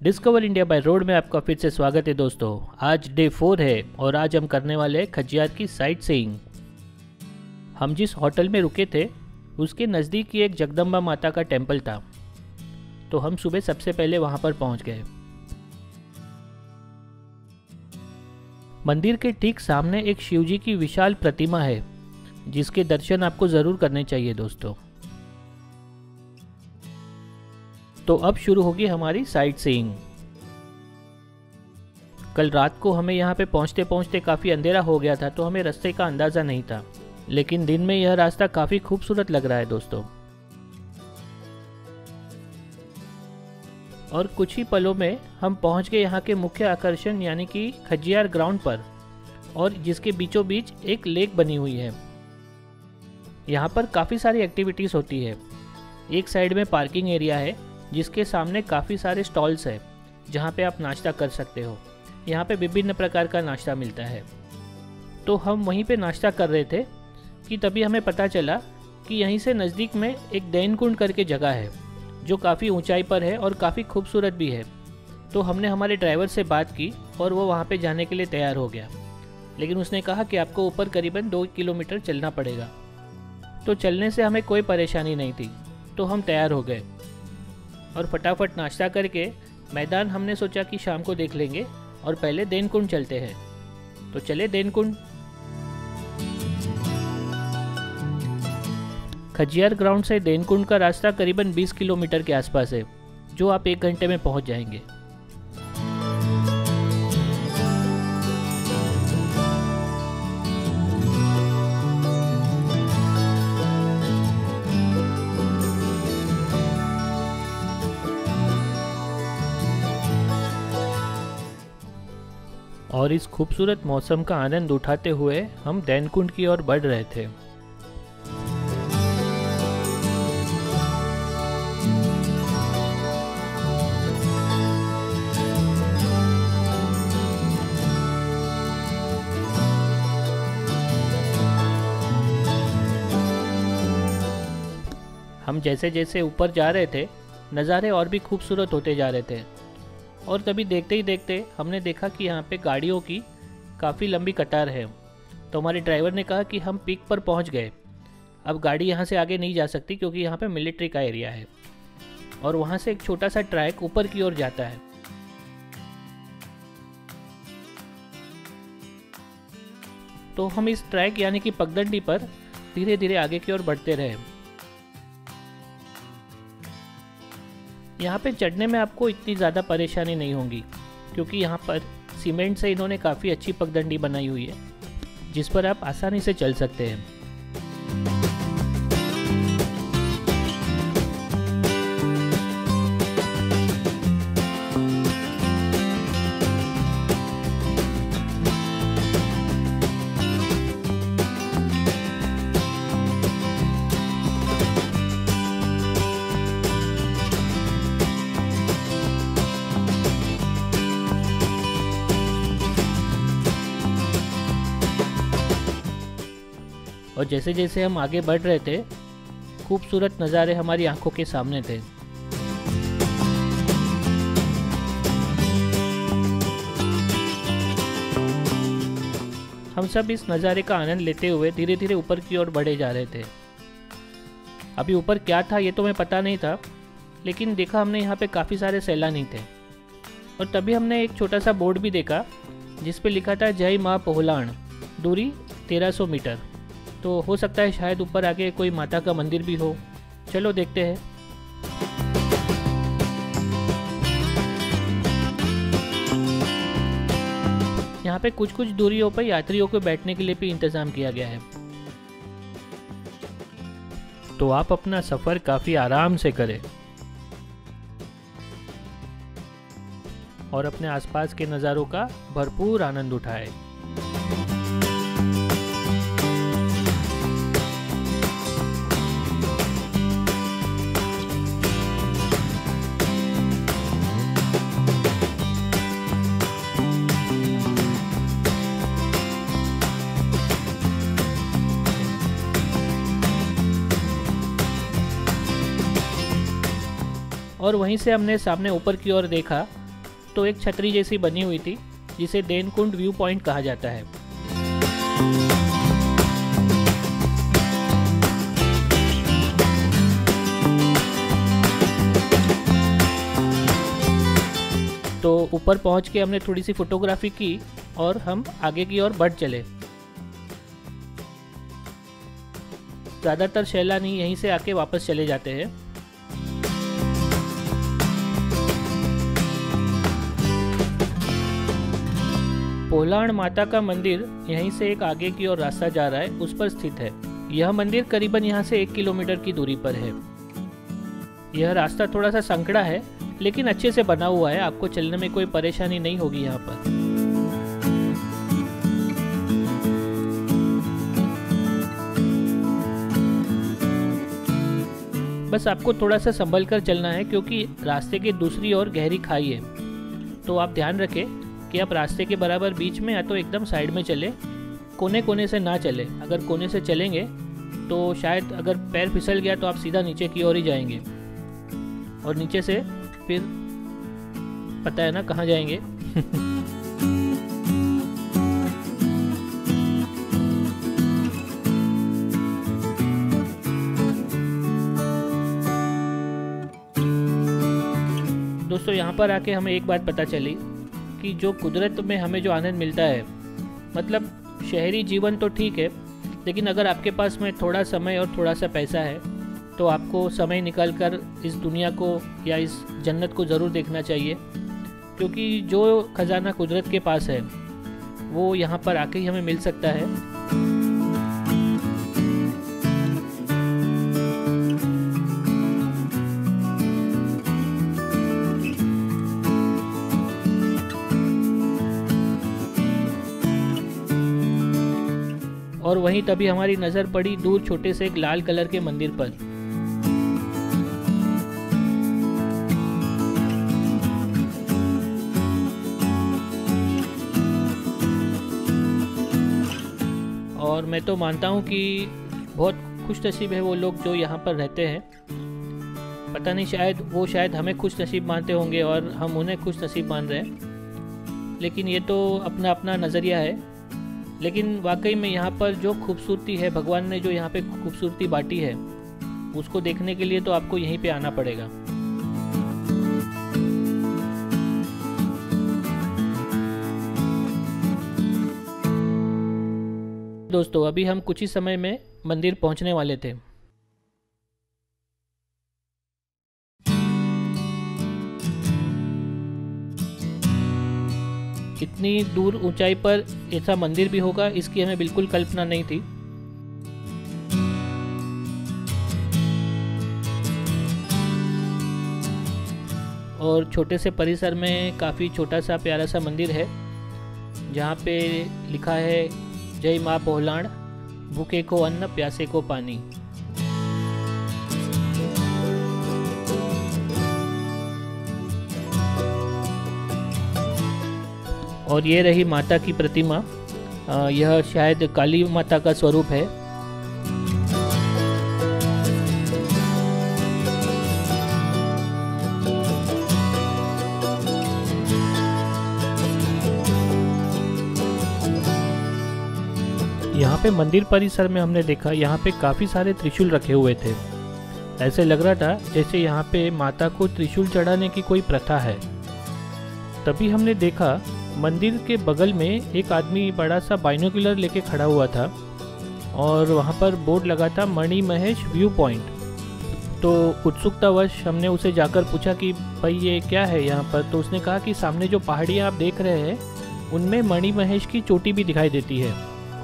Discover India by road में आपका फिर से स्वागत है दोस्तों। आज डे 4 है और आज हम करने वाले हैं खजियार की साइट सीइंग। हम जिस होटल में रुके थे उसके नज़दीक ही एक जगदम्बा माता का टेम्पल था, तो हम सुबह सबसे पहले वहां पर पहुंच गए। मंदिर के ठीक सामने एक शिवजी की विशाल प्रतिमा है जिसके दर्शन आपको ज़रूर करने चाहिए दोस्तों। तो अब शुरू होगी हमारी साइट सीइंग। कल रात को हमें यहाँ पे पहुँचते पहुँचते काफ़ी अंधेरा हो गया था, तो हमें रास्ते का अंदाज़ा नहीं था, लेकिन दिन में यह रास्ता काफ़ी खूबसूरत लग रहा है दोस्तों। और कुछ ही पलों में हम पहुँच गए यहाँ के मुख्य आकर्षण यानी कि खजियार ग्राउंड पर, और जिसके बीचों बीच एक लेक बनी हुई है। यहाँ पर काफ़ी सारी एक्टिविटीज़ होती है। एक साइड में पार्किंग एरिया है जिसके सामने काफ़ी सारे स्टॉल्स हैं जहाँ पे आप नाश्ता कर सकते हो। यहाँ पे विभिन्न प्रकार का नाश्ता मिलता है। तो हम वहीं पे नाश्ता कर रहे थे कि तभी हमें पता चला कि यहीं से नज़दीक में एक दैन कुंड करके जगह है जो काफ़ी ऊंचाई पर है और काफ़ी खूबसूरत भी है। तो हमने हमारे ड्राइवर से बात की और वो वहाँ पे जाने के लिए तैयार हो गया, लेकिन उसने कहा कि आपको ऊपर करीबन 2 किलोमीटर चलना पड़ेगा। तो चलने से हमें कोई परेशानी नहीं थी, तो हम तैयार हो गए और फटाफट नाश्ता करके मैदान हमने सोचा कि शाम को देख लेंगे और पहले दैन कुंड चलते हैं। तो चले दैन कुंड। खजियार ग्राउंड से दैन कुंड का रास्ता करीबन 20 किलोमीटर के आसपास है, जो आप 1 घंटे में पहुंच जाएंगे। और इस खूबसूरत मौसम का आनंद उठाते हुए हम दैन कुंड की ओर बढ़ रहे थे। हम जैसे जैसे ऊपर जा रहे थे नज़ारे और भी खूबसूरत होते जा रहे थे, और तभी देखते ही देखते हमने देखा कि यहाँ पे गाड़ियों की काफ़ी लंबी कतार है। तो हमारे ड्राइवर ने कहा कि हम पीक पर पहुँच गए, अब गाड़ी यहाँ से आगे नहीं जा सकती क्योंकि यहाँ पे मिलिट्री का एरिया है, और वहाँ से एक छोटा सा ट्रैक ऊपर की ओर जाता है। तो हम इस ट्रैक यानी कि पगडंडी पर धीरे धीरे आगे की ओर बढ़ते रहे। यहाँ पे चढ़ने में आपको इतनी ज़्यादा परेशानी नहीं होगी क्योंकि यहाँ पर सीमेंट से इन्होंने काफ़ी अच्छी पगडंडी बनाई हुई है जिस पर आप आसानी से चल सकते हैं। और जैसे जैसे हम आगे बढ़ रहे थे खूबसूरत नज़ारे हमारी आंखों के सामने थे। हम सब इस नज़ारे का आनंद लेते हुए धीरे धीरे ऊपर की ओर बढ़े जा रहे थे। अभी ऊपर क्या था ये तो हमें पता नहीं था, लेकिन देखा हमने यहाँ पे काफ़ी सारे सैलानी थे। और तभी हमने एक छोटा सा बोर्ड भी देखा जिस पे लिखा था जय माँ पोहलाण, दूरी 1300 मीटर। तो हो सकता है शायद ऊपर आगे कोई माता का मंदिर भी हो। चलो देखते हैं। यहाँ पे कुछ कुछ दूरियों पर यात्रियों को बैठने के लिए भी इंतजाम किया गया है, तो आप अपना सफर काफी आराम से करें और अपने आसपास के नज़ारों का भरपूर आनंद उठाएं। और वहीं से हमने सामने ऊपर की ओर देखा दोस्तों एक छतरी जैसी बनी हुई थी जिसे देनकुंड व्यू पॉइंट कहा जाता है। तो ऊपर पहुंच के हमने थोड़ी सी फोटोग्राफी की और हम आगे की ओर बढ़ चले। ज़्यादातर सैलानी यहीं से आके वापस चले जाते हैं। पोलाण माता का मंदिर यहीं से एक आगे की ओर रास्ता जा रहा है, उस पर स्थित है। यह मंदिर करीबन यहाँ से 1 किलोमीटर की दूरी पर है। यह रास्ता थोड़ा सा संकड़ा है लेकिन अच्छे से बना हुआ है, आपको चलने में कोई परेशानी नहीं होगी यहाँ पर। बस आपको थोड़ा सा संभल कर चलना है क्योंकि रास्ते के दूसरी ओर गहरी खाई है। तो आप ध्यान रखें कि आप रास्ते के बराबर बीच में या तो एकदम साइड में चले, कोने कोने से ना चले। अगर कोने से चलेंगे तो शायद अगर पैर फिसल गया तो आप सीधा नीचे की ओर ही जाएंगे और नीचे से फिर पता है ना कहाँ जाएंगे। दोस्तों यहाँ पर आके हमें एक बात पता चली कि जो कुदरत में हमें जो आनंद मिलता है, मतलब शहरी जीवन तो ठीक है, लेकिन अगर आपके पास में थोड़ा समय और थोड़ा सा पैसा है तो आपको समय निकाल कर इस दुनिया को या इस जन्नत को ज़रूर देखना चाहिए, क्योंकि जो खजाना कुदरत के पास है वो यहाँ पर आके ही हमें मिल सकता है। और वहीं तभी हमारी नज़र पड़ी दूर छोटे से एक लाल कलर के मंदिर पर। और मैं तो मानता हूँ कि बहुत खुश नसीब है वो लोग जो यहाँ पर रहते हैं। पता नहीं शायद हमें खुश नसीब मानते होंगे और हम उन्हें खुश नसीब मान रहे हैं, लेकिन ये तो अपना अपना नज़रिया है। लेकिन वाकई में यहाँ पर जो खूबसूरती है, भगवान ने जो यहाँ पे खूबसूरती बांटी है, उसको देखने के लिए तो आपको यहीं पे आना पड़ेगा। दोस्तों अभी हम कुछ ही समय में मंदिर पहुँचने वाले थे। इतनी दूर ऊंचाई पर ऐसा मंदिर भी होगा इसकी हमें बिल्कुल कल्पना नहीं थी। और छोटे से परिसर में काफ़ी छोटा सा प्यारा सा मंदिर है जहाँ पे लिखा है जय माँ पोलाण, भूखे को अन्न प्यासे को पानी। और ये रही माता की प्रतिमा, यह शायद काली माता का स्वरूप है। यहाँ पे मंदिर परिसर में हमने देखा यहाँ पे काफ़ी सारे त्रिशूल रखे हुए थे। ऐसे लग रहा था जैसे यहाँ पे माता को त्रिशूल चढ़ाने की कोई प्रथा है। तभी हमने देखा मंदिर के बगल में एक आदमी बड़ा सा बाइनोकुलर लेके खड़ा हुआ था और वहाँ पर बोर्ड लगा था मणि महेश व्यू पॉइंट। तो उत्सुकतावश हमने उसे जाकर पूछा कि भाई ये क्या है यहाँ पर। तो उसने कहा कि सामने जो पहाड़ियाँ आप देख रहे हैं उनमें मणि महेश की चोटी भी दिखाई देती है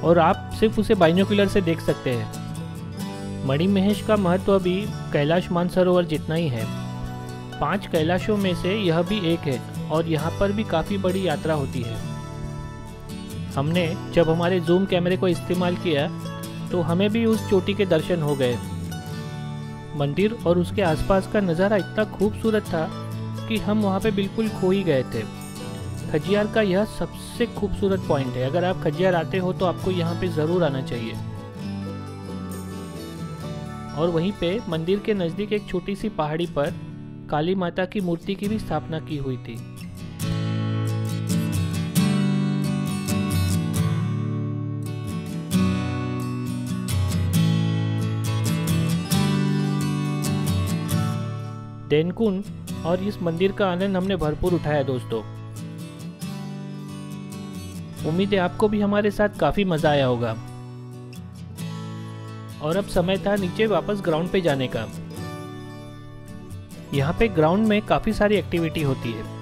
और आप सिर्फ उसे बाइनोकुलर से देख सकते हैं। मणि महेश का महत्व अभी कैलाश मानसरोवर जितना ही है। 5 कैलाशों में से यह भी एक है और यहाँ पर भी काफ़ी बड़ी यात्रा होती है। हमने जब हमारे जूम कैमरे को इस्तेमाल किया तो हमें भी उस चोटी के दर्शन हो गए। मंदिर और उसके आसपास का नज़ारा इतना खूबसूरत था कि हम वहाँ पे बिल्कुल खो ही गए थे। खजियार का यह सबसे खूबसूरत पॉइंट है। अगर आप खजियार आते हो तो आपको यहाँ पे ज़रूर आना चाहिए। और वहीं पे मंदिर के नज़दीक एक छोटी सी पहाड़ी पर काली माता की मूर्ति की भी स्थापना की हुई थी। देनकुन और इस मंदिर का आनंद हमने भरपूर उठाया दोस्तों। उम्मीद है आपको भी हमारे साथ काफ़ी मज़ा आया होगा। और अब समय था नीचे वापस ग्राउंड पे जाने का। यहाँ पे ग्राउंड में काफ़ी सारी एक्टिविटी होती है।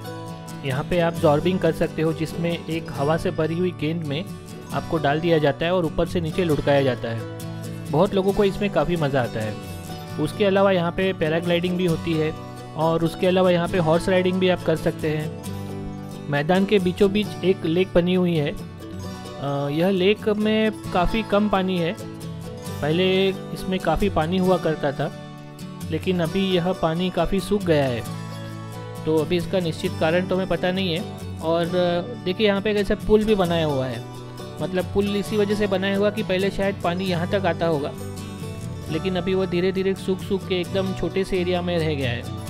यहाँ पे आप जॉर्बिंग कर सकते हो, जिसमें एक हवा से भरी हुई गेंद में आपको डाल दिया जाता है और ऊपर से नीचे लुढ़काया जाता है। बहुत लोगों को इसमें काफ़ी मज़ा आता है। उसके अलावा यहाँ पे पैराग्लाइडिंग भी होती है और उसके अलावा यहाँ पे हॉर्स राइडिंग भी आप कर सकते हैं। मैदान के बीचों बीच एक लेक बनी हुई है। यह लेक में काफ़ी कम पानी है। पहले इसमें काफ़ी पानी हुआ करता था, लेकिन अभी यह पानी काफ़ी सूख गया है। तो अभी इसका निश्चित कारण तो हमें पता नहीं है। और देखिए यहाँ पे कैसे पुल भी बनाया हुआ है। मतलब पुल इसी वजह से बनाया हुआ कि पहले शायद पानी यहाँ तक आता होगा, लेकिन अभी वो धीरे धीरे सूख के एकदम छोटे से एरिया में रह गया है।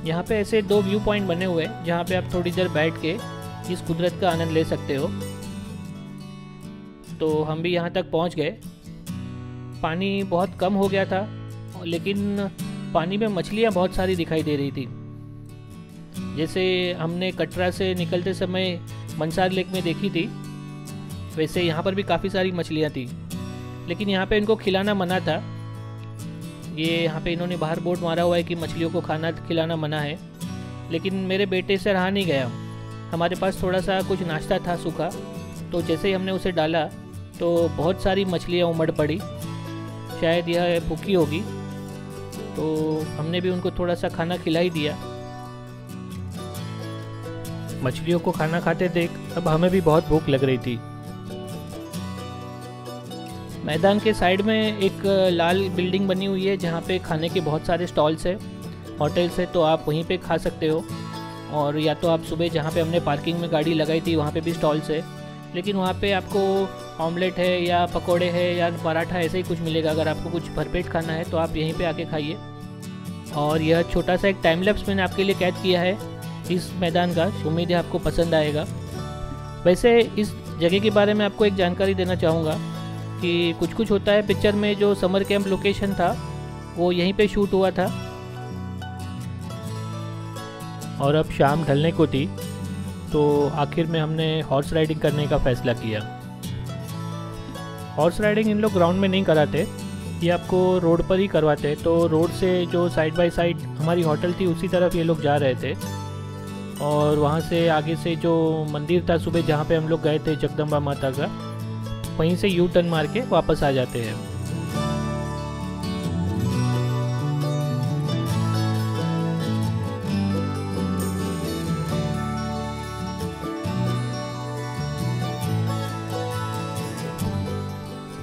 यहाँ पे ऐसे 2 व्यू पॉइंट बने हुए हैं जहाँ पे आप थोड़ी देर बैठ के इस कुदरत का आनंद ले सकते हो। तो हम भी यहाँ तक पहुँच गए। पानी बहुत कम हो गया था, लेकिन पानी में मछलियाँ बहुत सारी दिखाई दे रही थी। जैसे हमने कटरा से निकलते समय मनसार लेक में देखी थी, वैसे यहाँ पर भी काफ़ी सारी मछलियाँ थी, लेकिन यहाँ पे इनको खिलाना मना था। ये यहाँ पे इन्होंने बाहर बोर्ड मारा हुआ है कि मछलियों को खाना खिलाना मना है, लेकिन मेरे बेटे से रहा नहीं गया। हमारे पास थोड़ा सा कुछ नाश्ता था सूखा, तो जैसे ही हमने उसे डाला तो बहुत सारी मछलियाँ उमड़ पड़ी। शायद यह भूखी होगी, तो हमने भी उनको थोड़ा सा खाना खिला ही दिया। मछलियों को खाना खाते देख अब हमें भी बहुत भूख लग रही थी। मैदान के साइड में एक लाल बिल्डिंग बनी हुई है जहाँ पे खाने के बहुत सारे स्टॉल्स है, होटल्स है, तो आप वहीं पे खा सकते हो। और या तो आप सुबह जहाँ पे हमने पार्किंग में गाड़ी लगाई थी वहाँ पे भी स्टॉल्स है, लेकिन वहाँ पे आपको ऑमलेट है या पकोड़े है या पराठा ऐसे ही कुछ मिलेगा। अगर आपको कुछ भरपेट खाना है तो आप यहीं पे आके खाइए। और यह छोटा सा एक टाइम लैप्स मैंने आपके लिए कैद किया है इस मैदान का। उम्मीद है आपको पसंद आएगा। वैसे इस जगह के बारे में आपको एक जानकारी देना चाहूँगा कि कुछ होता है पिक्चर में जो समर कैंप लोकेशन था वो यहीं पे शूट हुआ था। और अब शाम ढलने को थी, तो आखिर में हमने हॉर्स राइडिंग करने का फ़ैसला किया। हॉर्स राइडिंग इन लोग ग्राउंड में नहीं कराते, ये आपको रोड पर ही करवाते। तो रोड से जो साइड बाय साइड हमारी होटल थी उसी तरफ ये लोग जा रहे थे, और वहाँ से आगे से जो मंदिर था सुबह जहाँ पे हम लोग गए थे जगदम्बा माता का, वहीं से यू टर्न मार के वापस आ जाते हैं।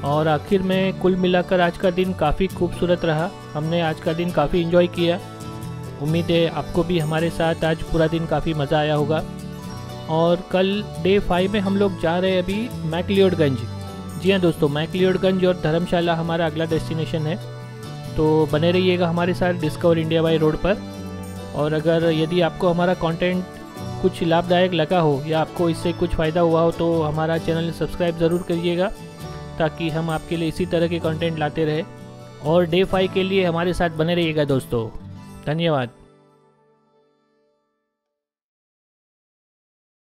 और आखिर में कुल मिलाकर आज का दिन काफ़ी खूबसूरत रहा। हमने आज का दिन काफ़ी एंजॉय किया। उम्मीद है आपको भी हमारे साथ आज पूरा दिन काफ़ी मज़ा आया होगा। और कल डे 5 में हम लोग जा रहे हैं अभी मैक्लियोडगंज। जी हाँ दोस्तों, मैक्लियोडगंज और धर्मशाला हमारा अगला डेस्टिनेशन है। तो बने रहिएगा हमारे साथ डिस्कवर इंडिया बाई रोड पर। और अगर यदि आपको हमारा कंटेंट कुछ लाभदायक लगा हो या आपको इससे कुछ फ़ायदा हुआ हो तो हमारा चैनल सब्सक्राइब ज़रूर करिएगा, ताकि हम आपके लिए इसी तरह के कंटेंट लाते रहे। और डे 5 के लिए हमारे साथ बने रहिएगा दोस्तों। धन्यवाद।